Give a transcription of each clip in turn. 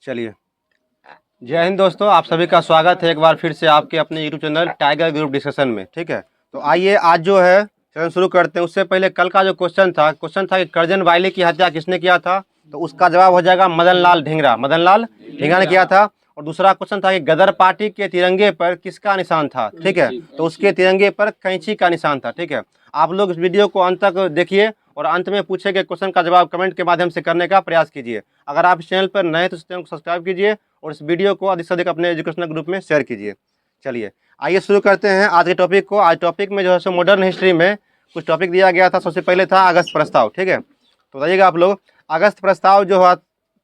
चलिए, जय हिंद दोस्तों, आप सभी का स्वागत है एक बार फिर से आपके अपने YouTube channel tiger group discussion में। ठीक है, तो आइए आज जो है चैनल शुरू करते हैं। उससे पहले कल का जो क्वेश्चन था कि करजन वायली की हत्या किसने किया था, तो उसका जवाब हो जाएगा मदन लाल ढींगरा। मदन लाल ढींगरा ने किया था। और दूसरा क्वेश्चन था कि गदर पार्टी के तिरंगे पर किसका निशान था। ठीक है, तो उसके तिरंगे पर कैंची का निशान था। ठीक है, आप लोग इस वीडियो को अंत तक देखिए और अंत में पूछे गए क्वेश्चन का जवाब कमेंट के माध्यम से करने का प्रयास कीजिए। अगर आप इस चैनल पर नए हैं तो इस चैनल को सब्सक्राइब कीजिए और इस वीडियो को अधिक से अधिक अपने एजुकेशनल ग्रुप में शेयर कीजिए। चलिए आइए शुरू करते हैं आज के टॉपिक को। आज टॉपिक में जो है सो मॉडर्न हिस्ट्री में कुछ टॉपिक दिया गया था। सबसे पहले था अगस्त प्रस्ताव। ठीक है, तो बताइएगा आप लोग, अगस्त प्रस्ताव जो हुआ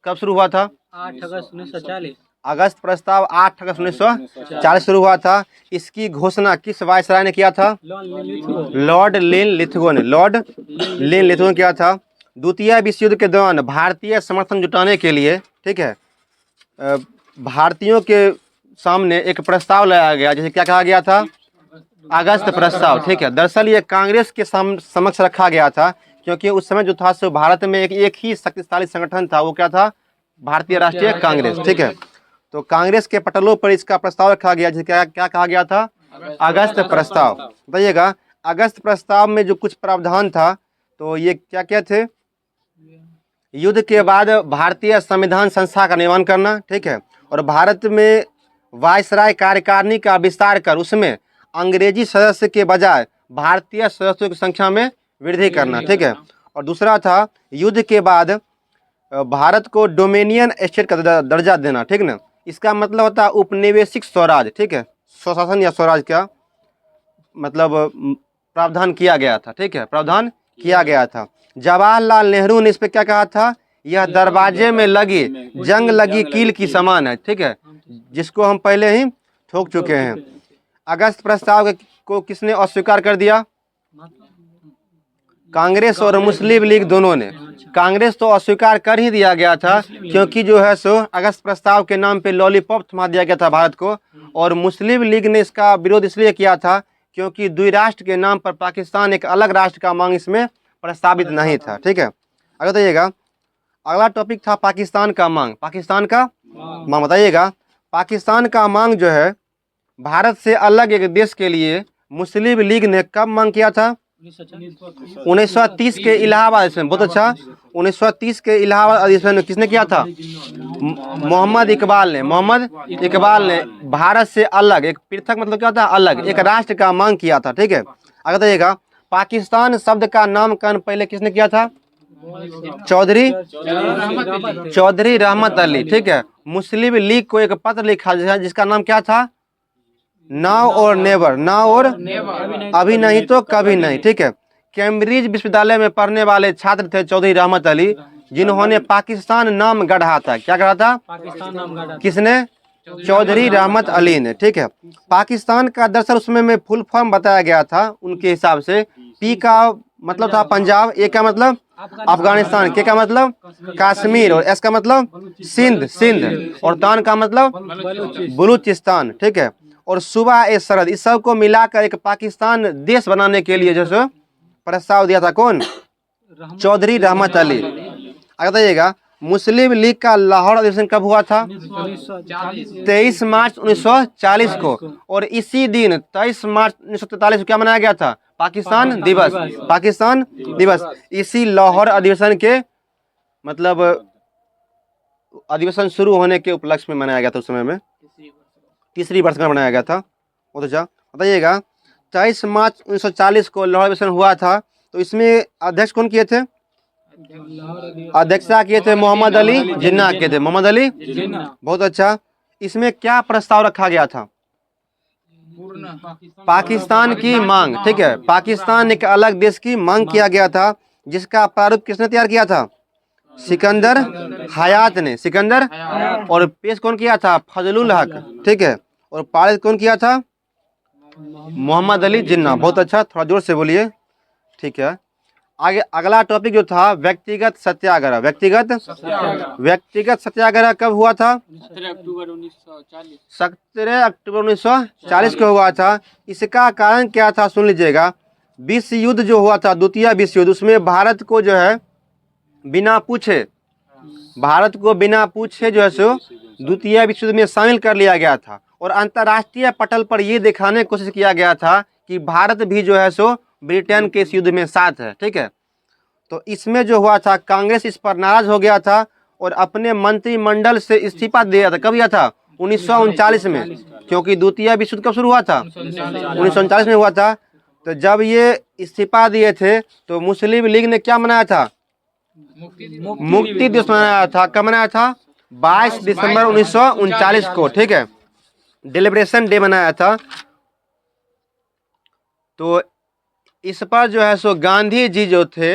कब शुरू हुआ था? 8 अगस्त 1940। अगस्त प्रस्ताव 8 अगस्त 1940 शुरू हुआ था। इसकी घोषणा किस वायसराय ने किया था? लॉर्ड लिनलिथगो ने। लॉर्ड लिनलिथगो ने किया था। द्वितीय विश्व युद्ध के दौरान भारतीय समर्थन जुटाने के लिए, ठीक है, भारतीयों के सामने एक प्रस्ताव लाया गया जिसे क्या कहा गया था? अगस्त प्रस्ताव। ठीक है, दरअसल ये कांग्रेस के समक्ष रखा गया था, क्योंकि उस समय जो था सो भारत में एक ही शक्तिशाली संगठन था। वो क्या था? भारतीय राष्ट्रीय कांग्रेस। ठीक है, तो कांग्रेस के पटलों पर इसका प्रस्ताव रखा गया जिसे क्या क्या कहा गया था? अगस्त प्रस्ताव। बताइएगा, अगस्त प्रस्ताव में जो कुछ प्रावधान था तो ये क्या क्या थे? युद्ध के बाद भारतीय संविधान संस्था का निर्माण करना। ठीक है, और भारत में वायसराय कार्यकारिणी का विस्तार कर उसमें अंग्रेजी सदस्य के बजाय भारतीय सदस्यों की संख्या में वृद्धि करना। ठीक है, और दूसरा था युद्ध के बाद भारत को डोमिनियन स्टेट का दर्जा देना। ठीक ना, इसका मतलब होता है उपनिवेशिक स्वराज। ठीक है, स्वशासन या स्वराज का मतलब प्रावधान किया गया था। ठीक है, प्रावधान किया गया था। जवाहरलाल नेहरू ने इस पर क्या कहा था? यह दरवाजे में लगी जंग लगी कील की समान है। ठीक है, जिसको हम पहले ही ठोक चुके हैं। अगस्त प्रस्ताव को किसने अस्वीकार कर दिया? कांग्रेस और मुस्लिम लीग दोनों ने। कांग्रेस तो अस्वीकार कर ही दिया गया था, क्योंकि जो है सो अगस्त प्रस्ताव के नाम पे लॉलीपॉप थमा दिया गया था भारत को। और मुस्लिम लीग ने इसका विरोध इसलिए किया था क्योंकि द्विराष्ट्र के नाम पर पाकिस्तान एक अलग राष्ट्र का मांग इसमें प्रस्तावित नहीं था। ठीक है, अगर बताइएगा, अगला टॉपिक था पाकिस्तान का मांग। पाकिस्तान का मांग बताइएगा, पाकिस्तान का मांग जो है भारत से अलग एक देश के लिए मुस्लिम लीग ने कब मांग किया था? 1930 के इलाहाबाद अधिवेशन। बहुत अच्छा, 1930 के इलाहाबाद अधिवेशन में किसने किया था? मोहम्मद इकबाल ने। मोहम्मद इकबाल ने भारत से अलग एक पृथक मतलब क्या होता है? अलग एक राष्ट्र का मांग किया था। ठीक है, अगर बताइएगा, पाकिस्तान शब्द का नामकरण पहले किसने किया था? चौधरी रहमत अली। ठीक है, मुस्लिम लीग को एक पत्र लिखा जिसका नाम क्या था? नाउ और नेवर। नाउ और अभी नहीं तो कभी नहीं। ठीक है, कैम्ब्रिज विश्वविद्यालय में पढ़ने वाले छात्र थे चौधरी रहमत अली, जिन्होंने पाकिस्तान नाम गढ़ा था। क्या गढ़ा था? पाकिस्तान नाम गढ़ा। किसने? चौधरी रहमत अली ने। ठीक है, पाकिस्तान का दरअसल उसमें में फुल फॉर्म बताया गया था उनके हिसाब से। पी का मतलब था पंजाब, ए का मतलब अफगानिस्तान, के का मतलब कश्मीर, और एस का मतलब सिंध, और तान का मतलब बलूचिस्तान। ठीक है, और सूबा ए सरहद, इस सब को मिलाकर एक पाकिस्तान देश बनाने के लिए जैसे प्रस्ताव दिया था कौन? चौधरी रहमत अली। अगर बताइएगा, मुस्लिम लीग का लाहौर अधिवेशन कब हुआ था? 23 मार्च 1940 को। और इसी दिन 23 मार्च 1943 को क्या मनाया गया था? पाकिस्तान दिवस। पाकिस्तान दिवस इसी लाहौर अधिवेशन के मतलब अधिवेशन शुरू होने के उपलक्ष्य में मनाया गया था। उस समय में तीसरी वर्ष में बनाया गया था। वो तो जा बताइएगा, 23 मार्च 1940 को लाहौर अधिवेशन हुआ था। तो इसमें अध्यक्ष कौन किए थे? अध्यक्षता किए थे मोहम्मद अली जिन्ना किए थे। मोहम्मद अली जिन्ना। बहुत अच्छा। इसमें क्या प्रस्ताव रखा गया था? पाकिस्तान की मांग। ठीक है, पाकिस्तान एक अलग देश की मांग किया गया था, जिसका प्रारूप किसने तैयार किया था? सिकंदर हयात ने। सिकंदर, और पेश कौन किया था? फजलुल हक। ठीक है, और पारित कौन किया था? मोहम्मद अली जिन्ना। बहुत अच्छा, थोड़ा जोर से बोलिए। ठीक है, आगे अगला टॉपिक जो था व्यक्तिगत सत्याग्रह। व्यक्तिगत सत्याग्रह कब हुआ था? 17 अक्टूबर 1940। 17 अक्टूबर 1940 को हुआ था। इसका कारण क्या था? सुन लीजिएगा, विश्व युद्ध जो हुआ था, द्वितीय विश्व युद्ध, उसमें भारत को जो है बिना पूछे भारत को बिना पूछे जो है सो द्वितीय विश्व युद्ध में शामिल कर लिया गया था और अंतर्राष्ट्रीय पटल पर ये दिखाने की कोशिश किया गया था कि भारत भी जो है सो ब्रिटेन के इस युद्ध में साथ है। ठीक है, तो इसमें जो हुआ था, कांग्रेस इस पर नाराज हो गया था और अपने मंत्रिमंडल से इस्तीफा दिया था। कब दिया था? 1939 में, क्योंकि द्वितीय विश्व युद्ध कब शुरू हुआ था? 1939 में हुआ था। तो जब ये इस्तीफा दिए थे तो मुस्लिम लीग ने क्या मनाया था? मुक्ति दिवस मनाया था। कब मनाया था? 22 दिसंबर 1939 को। ठीक है, डिलिब्रेशन डे मनाया था। तो इस पर जो है सो गांधी जी जो थे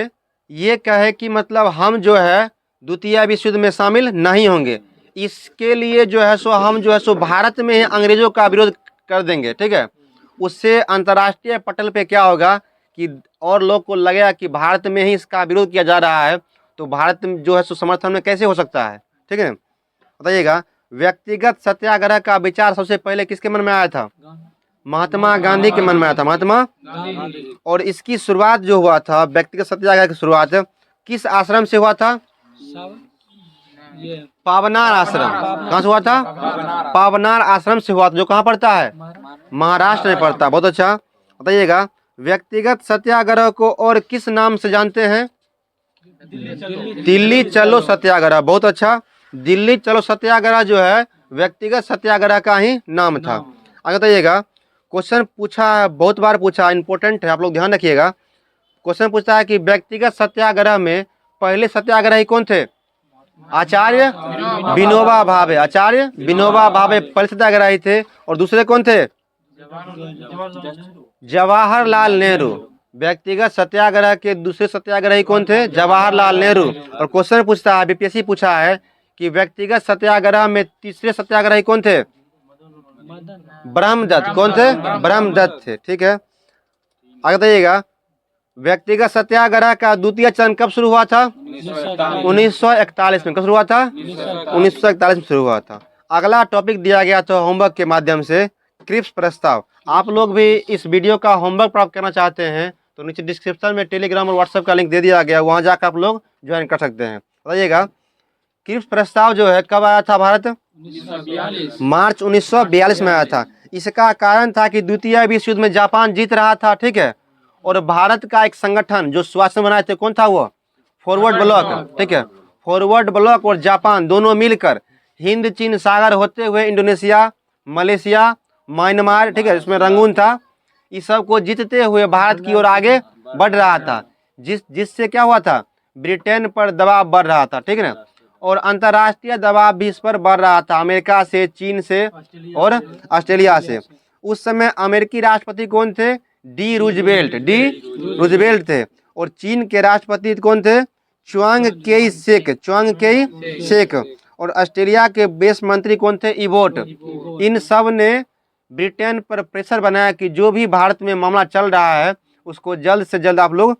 ये कहे कि मतलब हम जो है द्वितीय विश्व युद्ध में शामिल नहीं होंगे, इसके लिए जो है सो हम जो है सो भारत में ही अंग्रेजों का विरोध कर देंगे। ठीक है, उससे अंतर्राष्ट्रीय पटल पे क्या होगा कि और लोग को लगेगा कि भारत में ही इसका विरोध किया जा रहा है, तो भारत में जो है सो समर्थन में कैसे हो सकता है। ठीक है, बताइएगा, व्यक्तिगत सत्याग्रह का विचार सबसे पहले किसके मन में आया था? महात्मा गांधी के मन में आया था, महात्मा। और इसकी शुरुआत जो हुआ था, व्यक्तिगत सत्याग्रह की शुरुआत किस आश्रम से हुआ था? पावनार आश्रम। कहाँ से हुआ था? पावनार आश्रम से हुआ था, जो कहाँ पड़ता है? महाराष्ट्र में पड़ता है। बहुत अच्छा, बताइएगा, व्यक्तिगत सत्याग्रह को और किस नाम से जानते हैं? दिल्ली चलो सत्याग्रह। बहुत अच्छा, दिल्ली चलो सत्याग्रह जो है व्यक्तिगत सत्याग्रह का ही नाम था। आगे बताइएगा, क्वेश्चन पूछा है, बहुत बार पूछा, इंपॉर्टेंट है, आप लोग ध्यान रखिएगा। क्वेश्चन पूछता है कि व्यक्तिगत सत्याग्रह में पहले सत्याग्रही कौन थे? आचार्य विनोबा भावे। आचार्य विनोबा भावे पहले सत्याग्रही थे। और दूसरे कौन थे? जवाहरलाल नेहरू। व्यक्तिगत सत्याग्रह के दूसरे सत्याग्रही कौन थे? जवाहरलाल नेहरू। और क्वेश्चन पूछता है, बीपीएससी पूछा है कि व्यक्तिगत सत्याग्रह में तीसरे सत्याग्रही कौन थे? ब्रह्मदत्त। कौन थे? ब्रह्मदत्त थे। ठीक है, आगे बताइएगा, व्यक्तिगत सत्याग्रह का द्वितीय चरण कब शुरू हुआ था? 1941 में। कब शुरू हुआ था? 1941 में शुरू हुआ था। अगला टॉपिक दिया गया था होमवर्क के माध्यम से, क्रिप्स प्रस्ताव। आप लोग भी इस वीडियो का होमवर्क प्राप्त करना चाहते हैं तो नीचे डिस्क्रिप्शन में टेलीग्राम और व्हाट्सएप का लिंक दे दिया गया, वहां जाकर आप लोग ज्वाइन कर सकते हैं। बताइएगा, क्रिप्स प्रस्ताव जो है कब आया था भारत? मार्च 1942 में आया था। इसका कारण था कि द्वितीय विश्व युद्ध में जापान जीत रहा था। ठीक है, और भारत का एक संगठन जो स्वास्थ्य बनाए थे, कौन था वो? Forward block. ठीक है, फॉरवर्ड ब्लॉक और जापान दोनों मिलकर हिंद चीन सागर होते हुए इंडोनेशिया, मलेशिया, म्यांमार, ठीक है, इसमें रंगून था, इस सब को जीतते हुए भारत की ओर आगे बढ़ रहा था, जिससे क्या हुआ था? ब्रिटेन पर दबाव बढ़ रहा था। ठीक है ना, और अंतर्राष्ट्रीय दबाव भी इस पर बढ़ रहा था, अमेरिका से, चीन से और ऑस्ट्रेलिया से। उस समय अमेरिकी राष्ट्रपति कौन थे? डी रूजवेल्ट थे। और चीन के राष्ट्रपति कौन थे? च्वांग केई शेक। और ऑस्ट्रेलिया के विदेश मंत्री कौन थे? इबोट। इन सब ने ब्रिटेन पर प्रेशर बनाया कि जो भी भारत में मामला चल रहा है उसको जल्द से जल्द आप लोग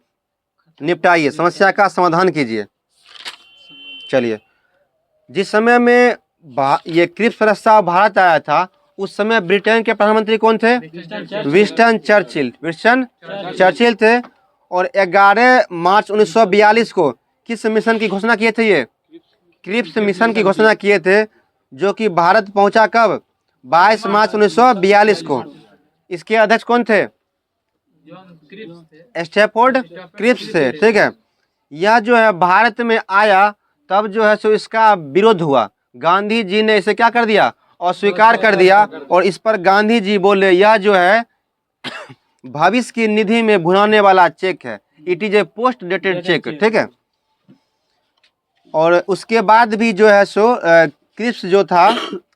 निपटाइए, समस्या का समाधान कीजिए। चलिए, जिस समय में ये क्रिप्स प्रस्ताव भारत आया था उस समय ब्रिटेन के प्रधानमंत्री कौन थे? विंस्टन चर्चिल थे। और 11 मार्च 1942 को किस मिशन की घोषणा किए थे? ये क्रिप्स मिशन की घोषणा किए थे, जो कि भारत पहुंचा कब? 22 मार्च 1942 को। इसके अध्यक्ष कौन थे? स्टैफोर्ड क्रिप्स थे। ठीक है, यह जो है भारत में आया तब जो है सो इसका विरोध हुआ। गांधी जी ने इसे क्या कर दिया? अस्वीकार कर दिया। और इस पर गांधी जी बोले यह जो है भविष्य की निधि में भुनाने वाला चेक है, it is a post dated cheque. ठीक है, और उसके बाद भी जो है सो क्रिप्स जो था,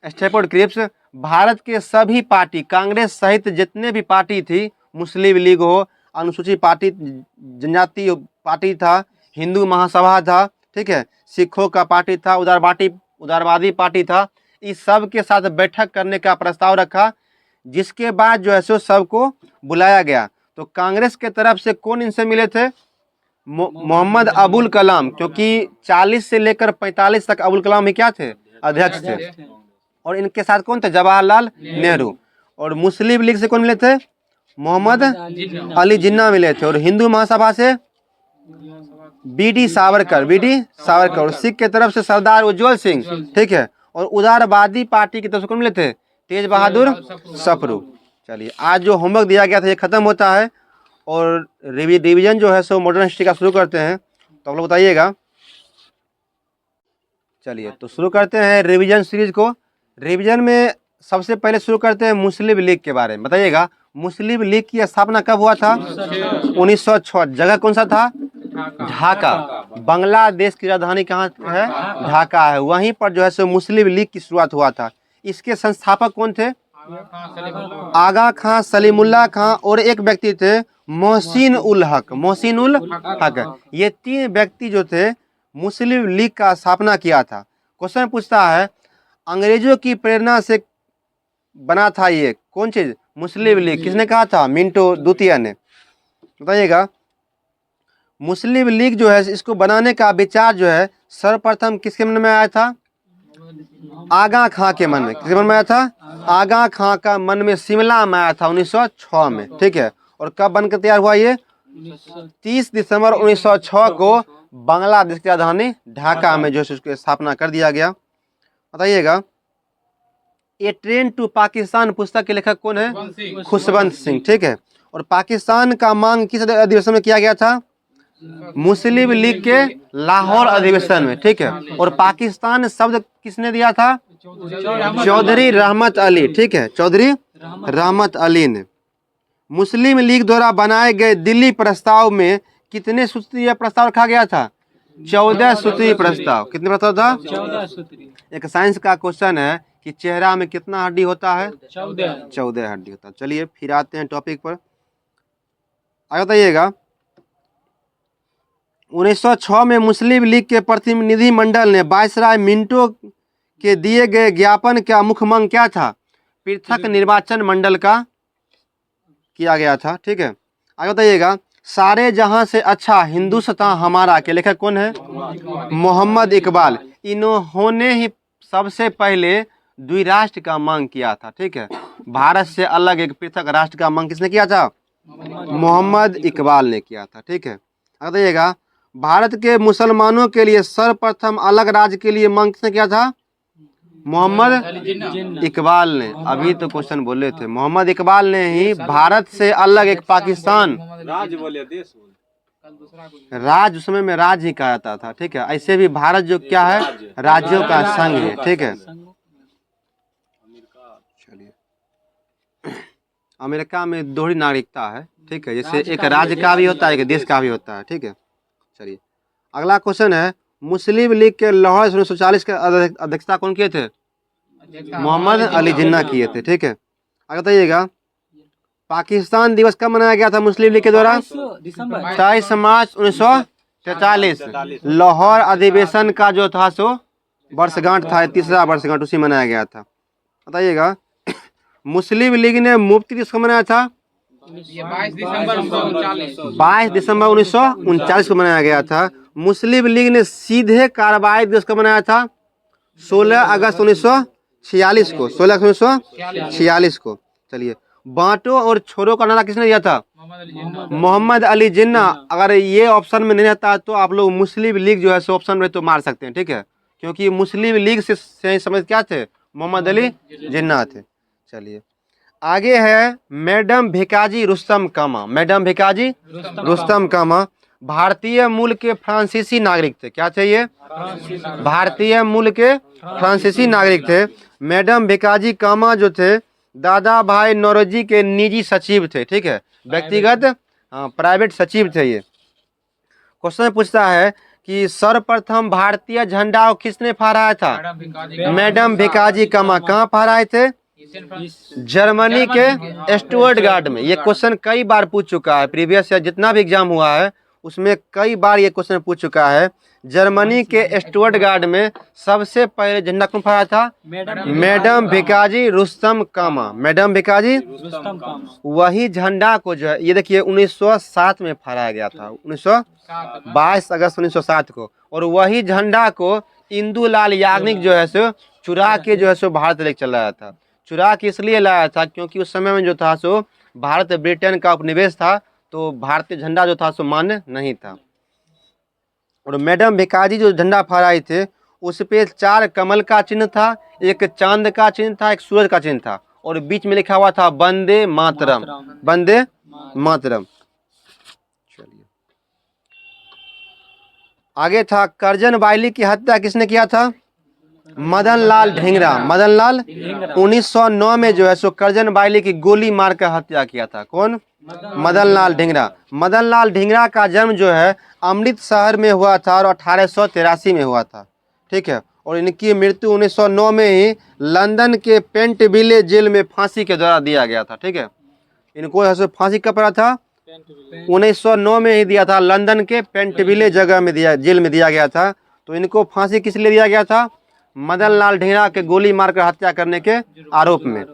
स्टैफोर्ड क्रिप्स, भारत के सभी पार्टी, कांग्रेस सहित जितने भी पार्टी थी, मुस्लिम लीग हो, अनुसूचित पार्टी, जनजाति पार्टी था, हिंदू महासभा था, ठीक है, सिखों का पार्टी था, उदारवादी पार्टी था, इस सब के साथ बैठक करने का प्रस्ताव रखा, जिसके बाद जो है सो सबको बुलाया गया। तो कांग्रेस के तरफ से कौन इनसे मिले थे? मोहम्मद अबुल कलाम, क्योंकि 40 से लेकर 45 तक अबुल कलाम ही क्या थे? अध्यक्ष थे। और इनके साथ कौन थे? जवाहरलाल नेहरू। और मुस्लिम लीग से कौन मिले थे? मोहम्मद अली जिन्ना मिले थे। और हिंदू महासभा से बीडी सावरकर, बीडी सावरकर। और सिख के तरफ से सरदार उज्जवल सिंह, ठीक है। और उदारवादी पार्टी की तरफ से कौन मिले थे? तेज बहादुर सप्रू। चलिए, आज जो होमवर्क दिया गया था ये खत्म होता है और रिवीजन जो है सो मॉडर्न हिस्ट्री का शुरू करते हैं। तो आप लोग बताइएगा। चलिए, तो शुरू करते हैं रिवीजन सीरीज को। रिवीजन में सबसे पहले शुरू करते हैं मुस्लिम लीग के बारे में। बताइएगा, मुस्लिम लीग की स्थापना कब हुआ था? 1906। जगह कौन सा था? ढाका। बांग्लादेश की राजधानी कहाँ है? ढाका है। वहीं पर जो है सो मुस्लिम लीग की शुरुआत हुआ था। इसके संस्थापक कौन थे? आगा खां, सलीमुल्लाह खां और एक व्यक्ति थे मोहसिन उल हक। मोहसिन उल हक, ये 3 व्यक्ति जो थे मुस्लिम लीग का स्थापना किया था। क्वेश्चन पूछता है, अंग्रेजों की प्रेरणा से बना था ये कौन चीज? मुस्लिम लीग। किसने कहा था? मिंटो द्वितीय ने। बताइएगा, मुस्लिम लीग जो है इसको बनाने का विचार जो है सर्वप्रथम किसके मन में आया था? आगा खां के मन में। किसके मन में आया था? आगा खां का मन में शिमला में आया था 1906 में, ठीक है। और कब बनकर तैयार हुआ ये? 30 दिसंबर 1906 को बांग्लादेश की राजधानी ढाका में जो है उसकी स्थापना कर दिया गया। बताइएगा, ए ट्रेन टू पाकिस्तान पुस्तक के लेखक कौन है? खुशवंत सिंह, ठीक है। और पाकिस्तान का मांग किस अधिवेशन में किया गया था? मुस्लिम लीग के लाहौर अधिवेशन में, ठीक है। और पाकिस्तान शब्द किसने दिया था? चौधरी रहमत अली, ठीक है। चौधरी रहमत अली ने। मुस्लिम लीग द्वारा बनाए गए दिल्ली प्रस्ताव में कितने सूत्रीय प्रस्ताव रखा गया था? 14 सूत्रीय प्रस्ताव। कितने प्रस्ताव था? 14 सूत्री। एक साइंस का क्वेश्चन है कि चेहरा में कितना हड्डी होता है? 14 हड्डी होता है। चलिए, फिर आते हैं टॉपिक पर। आगे बताइएगा, 1906 में मुस्लिम लीग के प्रतिनिधि मंडल ने वायसराय मिंटो के दिए गए ज्ञापन का मुख्य मांग क्या था? पृथक निर्वाचन मंडल का किया गया था, ठीक है। आगे बताइएगा, सारे जहां से अच्छा हिंदुस्तान हमारा के लेखक कौन है? मोहम्मद इकबाल। इन्होंने ही सबसे पहले द्विराष्ट्र का मांग किया था, ठीक है। भारत से अलग एक पृथक राष्ट्र का मांग किसने किया था? मोहम्मद इकबाल ने किया था, ठीक है। आगे बताइएगा, भारत के मुसलमानों के लिए सर्वप्रथम अलग राज्य के लिए मांग किसने किया था? मोहम्मद इकबाल ने। अभी तो क्वेश्चन बोले थे, मोहम्मद इकबाल ने ही भारत से अलग एक पाकिस्तान, राज्य उस समय में राज्य ही कहा जाता था, ठीक है। ऐसे भी भारत जो क्या है? राज्यों का संघ है, ठीक है। चलिए, अमेरिका में दोहरी नागरिकता है, ठीक है। जैसे एक राज्य का भी होता है, एक देश का भी होता है, ठीक है। चलिए, अगला क्वेश्चन है, मुस्लिम लीग के लाहौर 1940 के अध्यक्षता कौन किए थे? मोहम्मद अली जिन्ना किए थे, ठीक है। आगे बताइएगा, पाकिस्तान दिवस कब मनाया गया था मुस्लिम लीग के द्वारा? 22 मार्च 1943। लाहौर अधिवेशन का जो था सो वर्षगांठ था, 3रा वर्षगांठ, उसी मनाया गया था। बताइएगा, मुस्लिम लीग ने मुफ्ती दिवस कब मनाया था? 22 दिसंबर 1939 को मनाया गया था। मुस्लिम लीग ने सीधे कार्रवाई दिवस कब मनाया था? 16 अगस्त 1946 को। 16 अगस्त 1946 को। चलिए, बांटो और छोड़ो का नारा किसने दिया था? मोहम्मद अली जिन्ना। अगर ये ऑप्शन में नहीं रहता तो आप लोग मुस्लिम लीग जो है सो ऑप्शन में तो मार सकते हैं, ठीक है। क्योंकि मुस्लिम लीग से समझ क्या थे? मोहम्मद अली जिन्ना थे। चलिए, आगे है मैडम भिकाजी रुस्तम कामा। मैडम भिकाजी रुस्तम कामा भारतीय मूल के फ्रांसीसी नागरिक थे। क्या थे ये? भारतीय मूल के फ्रांसीसी नागरिक थे। मैडम भिकाजी कामा जो थे दादा भाई नौरोजी के निजी सचिव थे, ठीक है। व्यक्तिगत प्राइवेट सचिव थे ये। क्वेश्चन पूछता है कि सर्वप्रथम भारतीय झंडा किसने फहराया था? मैडम भिकाजी कामा। कहाँ फहराए थे? जर्मनी के स्टुटगार्ट में। ये क्वेश्चन कई बार पूछ चुका है, प्रीवियस ईयर जितना भी एग्जाम हुआ है उसमें कई बार ये क्वेश्चन पूछ चुका है। जर्मनी के स्टुटगार्ट में सबसे पहले झंडा कौन फहराया था? मैडम भिकाजी रुस्तम कामा। मैडम भिकाजी रुस्तम कामा। वही झंडा को जो है ये देखिए 1907 में फहराया गया था, 22 अगस्त 1907 को। और वही झंडा को इंदुलाल याग्निक जो है सो चुरा के जो है सो भारत लेकर चल रहा था। चुरा के इसलिए लाया था क्योंकि उस समय में जो था सो भारत ब्रिटेन का उपनिवेश था, तो भारतीय झंडा जो था सो मान्य नहीं था। और मैडम भिकाजी जो झंडा फहराई थे उस पे 4 कमल का चिन्ह था, एक चांद का चिन्ह था, एक सूरज का चिन्ह था, और बीच में लिखा हुआ था वंदे मातरम, वंदे मातरम। चलिए आगे था करजन वायली की हत्या किसने किया था? मदन लाल ढींगरा। मदन लाल 1909 में जो है सो करजन वायली की गोली मारकर हत्या किया था। कौन? मदन लाल ढींगरा। मदन लाल ढींगरा का जन्म जो है अमृतसर में हुआ था और 1883 में हुआ था, ठीक है। और इनकी मृत्यु 1909 में ही लंदन के पेंटविले जेल में फांसी के द्वारा दिया गया था, ठीक है। इनको ऐसे फांसी कब पड़ा था? 1909 में ही दिया था, लंदन के पेंटविले जगह में दिया, जेल में दिया गया था। तो इनको फांसी किस लिए दिया गया था? मदन लाल ढींगरा के गोली मारकर हत्या करने के आरोप में।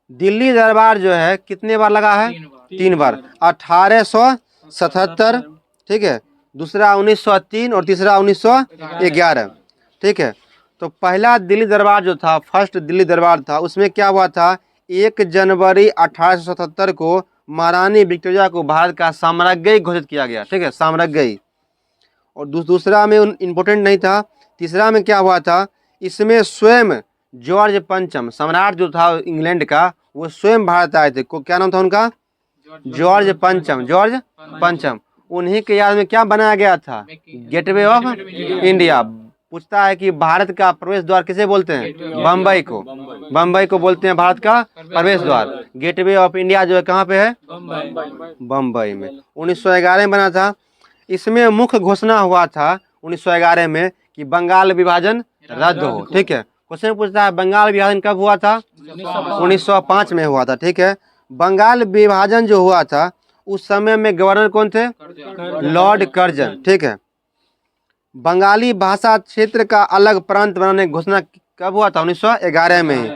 दिल्ली दरबार जो है कितने बार लगा है? 3 बार। 1877, ठीक है, दूसरा 1903 और तीसरा 1911, ठीक है। तो पहला दिल्ली दरबार जो था, फर्स्ट दिल्ली दरबार था, उसमें क्या हुआ था? 1 जनवरी 1877 को महारानी विक्टोरिया को भारत का साम्राज्ञी घोषित किया गया, ठीक है, साम्राज्ञी। और दूसरा में इम्पोर्टेंट नहीं था। तीसरा में क्या हुआ था? इसमें स्वयं जॉर्ज पंचम सम्राट जो था इंग्लैंड का, वो स्वयं भारत आए थे। क्या नाम था उनका? जॉर्ज पंचम, जॉर्ज पंचम। उन्हीं के याद में क्या बनाया गया था? Gateway of India. पूछता है कि भारत का प्रवेश द्वार किसे बोलते हैं? बम्बई को। बम्बई को बोलते हैं भारत का प्रवेश द्वार। गेटवे ऑफ इंडिया जो है कहाँ पे है? बम्बई में। 1911 में बना था। इसमें मुख्य घोषणा हुआ था 1911 में कि बंगाल विभाजन रद्द हो, ठीक है। क्वेश्चन पूछता है बंगाल विभाजन कब हुआ था? 1905 में हुआ था, ठीक है। बंगाल विभाजन जो हुआ था उस समय में गवर्नर कौन थे? लॉर्ड कर्जन, ठीक है। बंगाली भाषा क्षेत्र का अलग प्रांत बनाने की घोषणा कब हुआ था? 1911 में ही।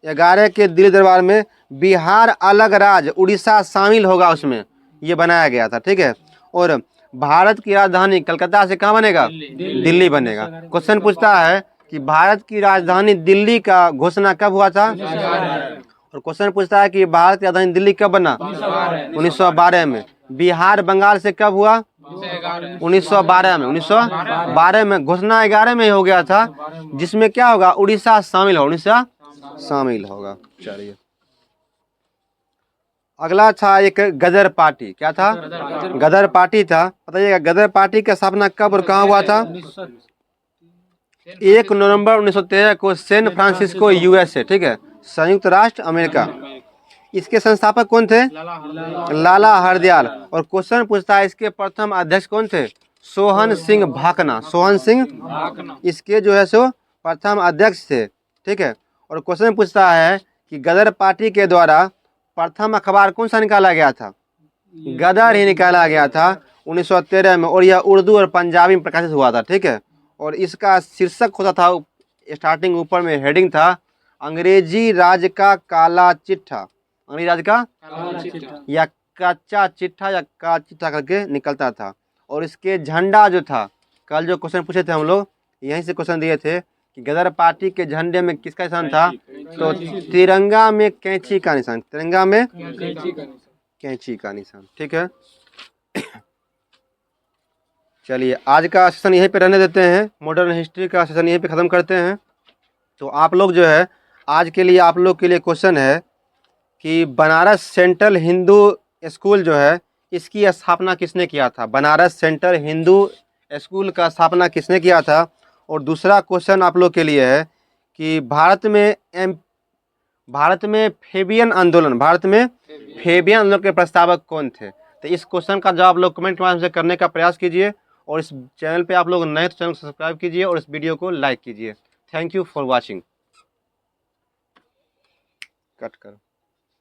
11 के दिल्ली दरबार में बिहार अलग राज्य उड़ीसा शामिल होगा, उसमें ये बनाया गया था, ठीक है। और भारत की राजधानी कलकत्ता से कहाँ बनेगा? दिल्ली बनेगा। क्वेश्चन पूछता है कि भारत की राजधानी दिल्ली का घोषणा कब हुआ था? और क्वेश्चन पूछता है कि भारत की राजधानी दिल्ली कब बना? 1912 में। बिहार बंगाल से कब हुआ? 1912 में। 1912 में घोषणा 11 में हो गया था, जिसमें क्या होगा? उड़ीसा शामिल होगा, उड़ीसा शामिल होगा। चलिए अगला था एक गदर पार्टी। क्या था? गदर पार्टी था। बताइएगा गदर पार्टी की स्थापना कब और कहाँ हुआ था? 1 नवंबर 1913 को सैन फ्रांसिस्को यूएसए, ठीक है, संयुक्त राष्ट्र अमेरिका। इसके संस्थापक कौन थे? लाला हरदयाल। और क्वेश्चन पूछता है इसके प्रथम अध्यक्ष कौन थे? सोहन सिंह भाकना। सोहन सिंह इसके जो है सो प्रथम अध्यक्ष थे, ठीक है। और क्वेश्चन पूछता है कि गदर पार्टी के द्वारा प्रथम अखबार कौन सा निकाला गया था? गदर ही निकाला गया था 1913 में, और यह उर्दू और पंजाबी में प्रकाशित हुआ था, ठीक है। और इसका शीर्षक होता था, स्टार्टिंग ऊपर में हेडिंग था, अंग्रेजी राज का काला चिट्ठा। अंग्रेजी राज का या कच्चा चिट्ठा या का चिट्ठा करके निकलता था। और इसके झंडा जो था, कल जो क्वेश्चन पूछे थे हम लोग, यहीं से क्वेश्चन दिए थे कि गदर पार्टी के झंडे में किसका निशान था? तो तिरंगा में कैंची का निशान। तिरंगा में कैंची का निशान, ठीक है। चलिए आज का सेशन यहीं पे रहने देते हैं। मॉडर्न हिस्ट्री का सेशन यहीं पे ख़त्म करते हैं। तो आप लोग जो है आज के लिए आप लोग के लिए क्वेश्चन है कि बनारस सेंट्रल हिंदू स्कूल जो है इसकी स्थापना किसने किया था? बनारस सेंट्रल हिंदू स्कूल का स्थापना किसने किया था? और दूसरा क्वेश्चन आप लोग के लिए है कि भारत में फेबियन आंदोलन के प्रस्तावक कौन थे? तो इस क्वेश्चन का जवाब लोग कमेंट के माध्यम से करने का प्रयास कीजिए। और इस चैनल पे आप लोग नए तो चैनल को सब्सक्राइब कीजिए और इस वीडियो को लाइक कीजिए। Thank you for watching. Cut करो।